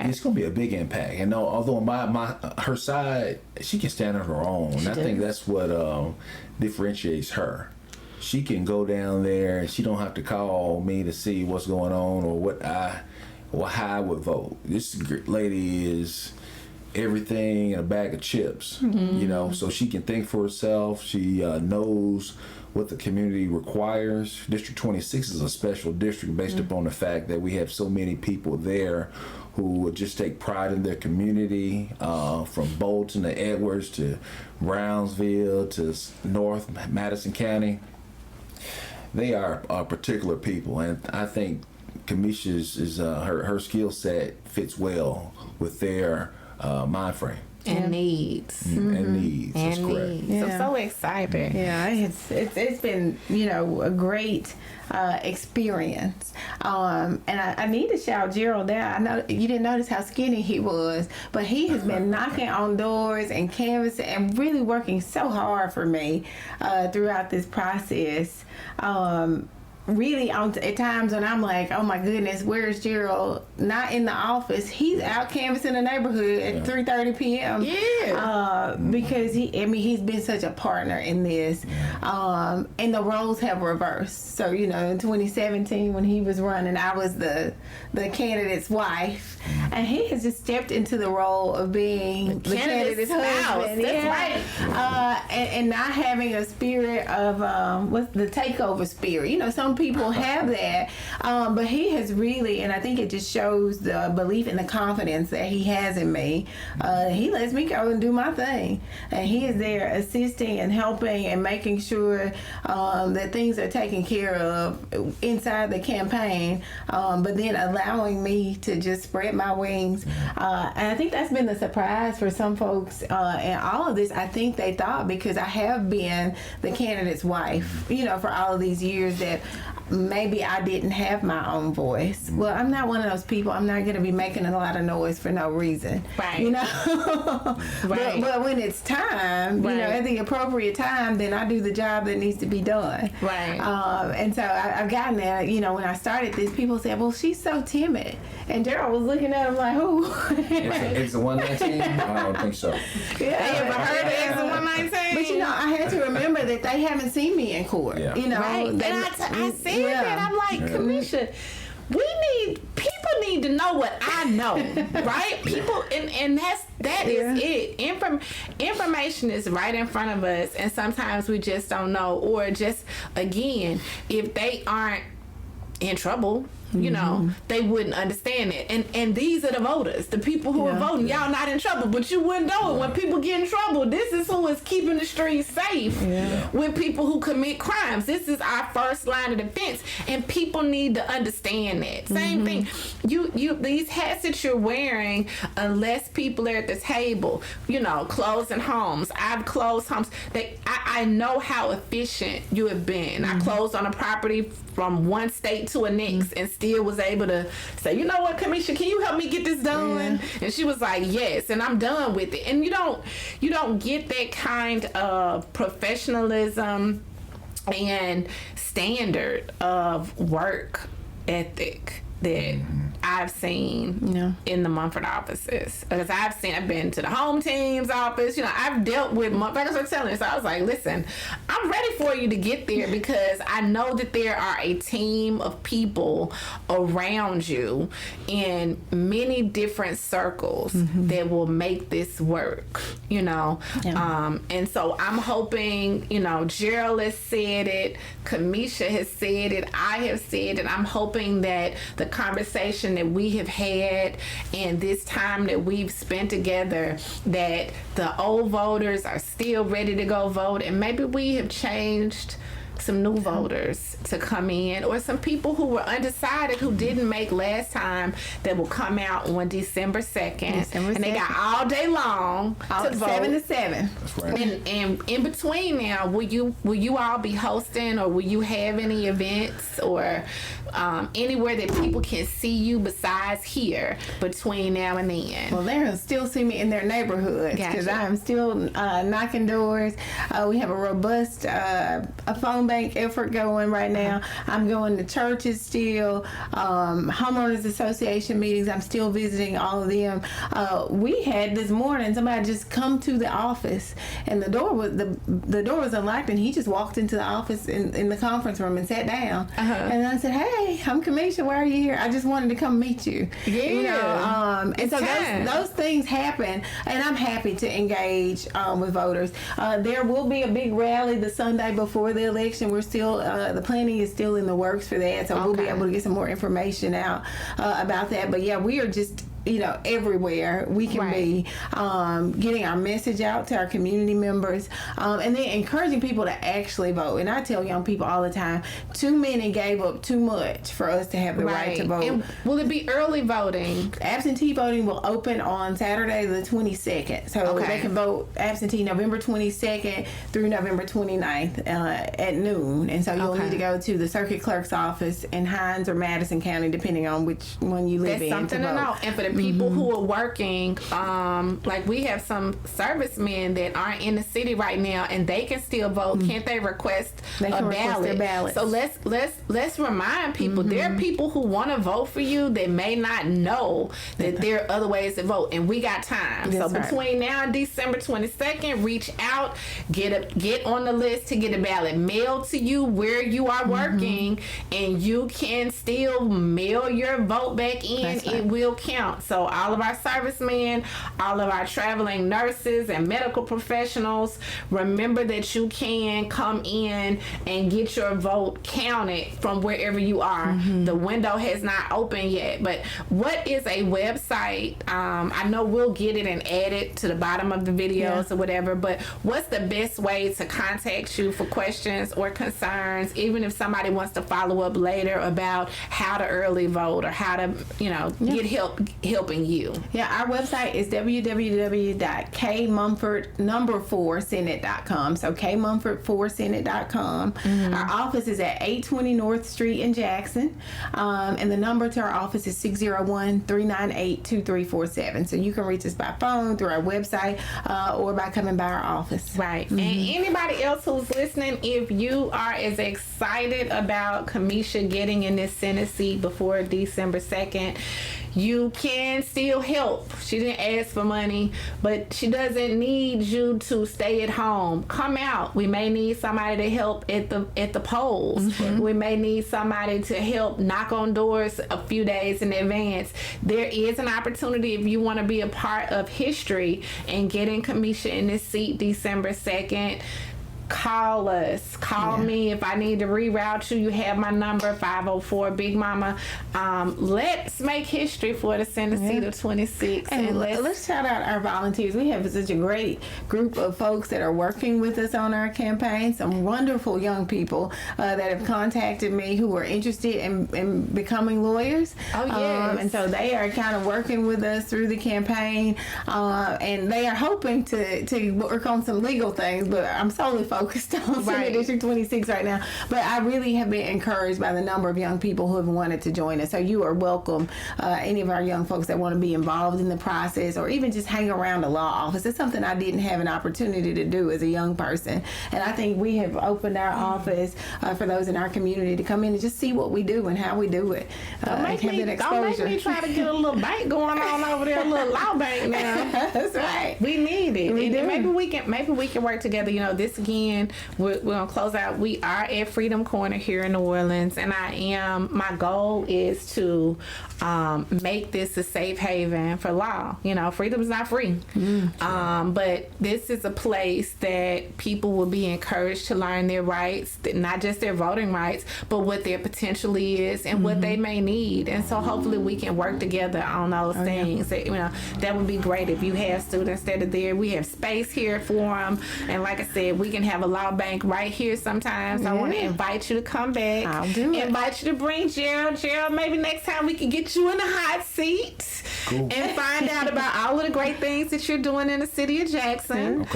it's going to be a big impact. And although her side, she can stand on her own. I think that's what differentiates her. She can go down there and she don't have to call me to see what's going on or how I would vote. This lady is everything in a bag of chips, so she can think for herself. She knows what the community requires. District 26 is a special district based upon the fact that we have so many people there who just take pride in their community, from Bolton to Edwards to Brownsville to North Madison County. They are particular people, and I think Kamesha's her skill set fits well with their mind frame and needs. And needs. That's correct. Yeah. So I'm so excited. Yeah, it's been a great experience. And I need to shout Gerald out. I know you didn't notice how skinny he was, but he has been knocking on doors and canvassing and really working so hard for me throughout this process. Really, at times when I'm like, oh my goodness, where's Gerald? Not in the office. He's out canvassing the neighborhood at 3:30 p.m. Yeah. Because he's been such a partner in this. And the roles have reversed. So, in 2017 when he was running, I was the candidate's wife. And he has just stepped into the role of being the candidate's husband. That's right. And not having a spirit of, what's the takeover spirit. Some people have that, but he has really, and I think it just shows the belief and the confidence that he has in me. He lets me go and do my thing, and he is there assisting and helping and making sure that things are taken care of inside the campaign, but then allowing me to just spread my wings. And I think that's been the surprise for some folks in all of this. I think they thought, because I have been the candidate's wife, for all of these years, that maybe I didn't have my own voice. Well, I'm not one of those people. I'm not going to be making a lot of noise for no reason. Right. Right. But when it's time, at the appropriate time, then I do the job that needs to be done. Right. And so I've gotten that. When I started this, people said, well, she's so timid. And Gerald was looking at him like, who? Is the 119? I don't think so. Yeah. Have you ever heard of Exit 119? But I had to remember that they haven't seen me in court. Yeah. Right. And I said that. I'm like, Kamesha, people need to know what I know, right? People, and that is it. Information is right in front of us, and sometimes we just don't know, or just, again, if they aren't in trouble, they wouldn't understand it. And these are the voters, the people who are voting. Y'all not in trouble, but you wouldn't know it. When people get in trouble, this is who is keeping the streets safe. With people who commit crimes, this is our first line of defense, and people need to understand that. Same thing. You these hats that you're wearing, unless people are at the table, closing homes. I've closed homes. I know how efficient you have been. I closed on a property from one state to a next, and still was able to say, you know what, Kamesha, can you help me get this done? And she was like, yes, and I'm done with it. And you don't get that kind of professionalism and standard of work ethic that I've seen in the Mumford offices. Because I've been to the home team's office. I've dealt with Mumford. I was telling you, so I was like, listen, I'm ready for you to get there, because I know that there are a team of people around you in many different circles that will make this work, and so I'm hoping, Gerald has said it, Kamesha has said it, I have said it. I'm hoping that the conversation that we have had and this time that we've spent together, that the old voters are still ready to go vote, and maybe we have changed some new voters to come in, or some people who were undecided who didn't make last time that will come out on December 2nd. And they got all day long to vote. 7 to 7. That's right. And in between now, will you all be hosting, or will you have any events, or anywhere that people can see you besides here between now and then? Well, they'll still see me in their neighborhoods, because I'm still knocking doors. We have a robust phone bank effort going right now. I'm going to churches still, homeowners association meetings. I'm still visiting all of them. We had this morning somebody just come to the office, and the door was unlocked, and he just walked into the office in the conference room and sat down. And I said, "Hey, I'm Kamesha. Why are you here? I just wanted to come meet you." Yeah. You know, and so those things happen, and I'm happy to engage with voters. There will be a big rally the Sunday before the election. We're still the planning is still in the works for that, so we'll be able to get some more information out about that. But yeah, we are just everywhere we can be, getting our message out to our community members, and then encouraging people to actually vote. And I tell young people all the time, too many gave up too much for us to have the right to vote. And will it be early voting? Absentee voting will open on Saturday the 22nd. So they can vote absentee November 22nd through November 29th at noon. And so you'll need to go to the circuit clerk's office in Hinds or Madison County, depending on which one you live in. That's something to know. And for the people who are working, like we have some servicemen that aren't in the city right now, and they can still vote. Can't they request a ballot? So let's remind people there are people who want to vote for you that may not know that there are other ways to vote, and we got time. So between now and December 22nd, reach out, get on the list to get a ballot mailed to you where you are working, and you can still mail your vote back in. It will count. So all of our servicemen, all of our traveling nurses and medical professionals, remember that you can come in and get your vote counted from wherever you are. The window has not opened yet, but what is a website? I know we'll get it and add it to the bottom of the videos or whatever, but what's the best way to contact you for questions or concerns, even if somebody wants to follow up later about how to early vote or how to get helping you? Our website is www.kmumford4senate.com. So kmumford4senate.com. Our office is at 820 North Street in Jackson, and the number to our office is 601-398-2347. So you can reach us by phone, through our website, or by coming by our office. Right. And anybody else who's listening, if you are as excited about Kamesha getting in this Senate seat before December 2nd, you can still help. She didn't ask for money, but she doesn't need you to stay at home. Come out. We may need somebody to help at the polls. We may need somebody to help knock on doors a few days in advance. There is an opportunity if you want to be a part of history and getting Kamesha in this seat December 2nd. Call us. Call me if I need to reroute you. You have my number, 504 Big Mama. Let's make history for the Senate seat of 26. And let's shout out our volunteers. We have such a great group of folks that are working with us on our campaign. Some wonderful young people that have contacted me who are interested in becoming lawyers. Oh, yes. And so they are kind of working with us through the campaign. And they are hoping to work on some legal things, but I'm solely focused on Senate District 26 right now. But I really have been encouraged by the number of young people who have wanted to join us. So you are welcome. Any of our young folks that want to be involved in the process or even just hang around the law office. It's something I didn't have an opportunity to do as a young person. And I think we have opened our office for those in our community to come in and just see what we do and how we do it. Don't make me try to get a little bank going on over there, a little law bank now. That's right. We need it. We do. Maybe we can work together. This again, we're gonna close out. We are at Freedom Corner here in New Orleans, and my goal is to make this a safe haven for law. Freedom is not free, but this is a place that people will be encouraged to learn their rights, not just their voting rights, but what their potential is and what they may need. And so hopefully we can work together on those things. That would be great if you have students that are there. We have space here for them, and like I said, we can have a law bank right here sometimes. I want to invite you to come back. I'll do it. Invite you to bring Gerald. Gerald, maybe next time we can get you in the hot seat and find out about all of the great things that you're doing in the city of Jackson.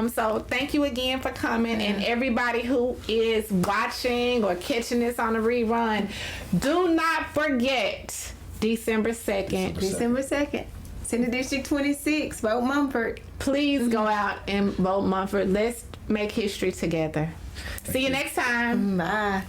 So thank you again for coming, and everybody who is watching or catching this on the rerun, do not forget December 2nd. December 2nd. Senate District 26. Vote Mumford. Please go out and vote Mumford. Let's make history together. See you next time. Bye.